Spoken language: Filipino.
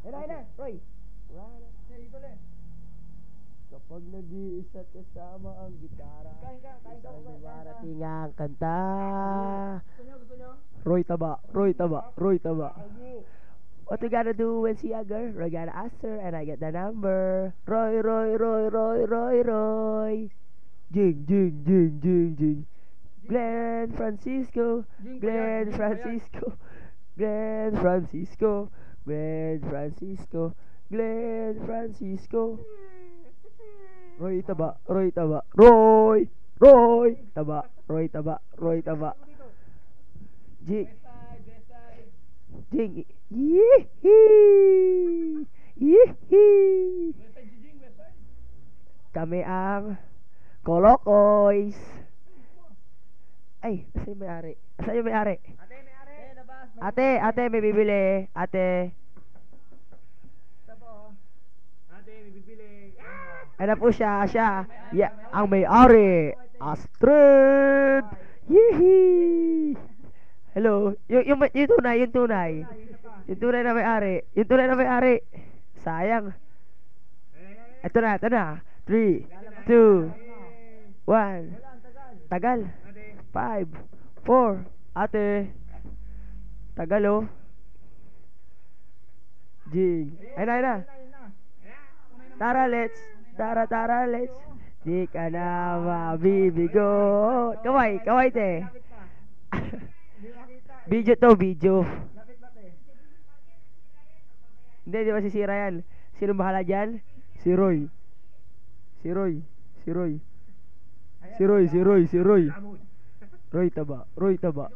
Ayun na, Roy. Wala. Dito le. Kapag nag-iisa't kasama ang gitara, Kain ka, isang kain ka. dumarating ang kanta. Gusto nyo? Roy taba, Roy taba, Roy taba. What we gotta do when see a girl? Roy gotta ask her and I get the number. Roy, Roy, Roy, Roy, Roy, Roy. Jing, jing, jing, jing, jing. Glenn Francisco, Glenn Francisco, Glenn Francisco, Glenn Francisco, Glenn Francisco. Roy taba, Roy taba, Roy, Roy taba, Roy taba, Roy taba. Jing, jing, yee-hee, yee-hee. Kami ang Kolokoys. Ay, asa yung may-ari? Asa yung may-ari? Ate, may bibili. Ate. May bibili. Ano po siya? Yeah, ang may-ari. Astrid. Yee! Hello. Yung tunay. Yung tunay na may-ari. Sayang. Ito na. 3, 2, 1. Tagal. 5, 4. Ate. Tagal oh. Jing. Ayun na. Tara, let's. Di ka na mabibigo. Kaway te. Video. Hindi, di masisira yan. Sino bahala dyan? Si Roy. Roy taba.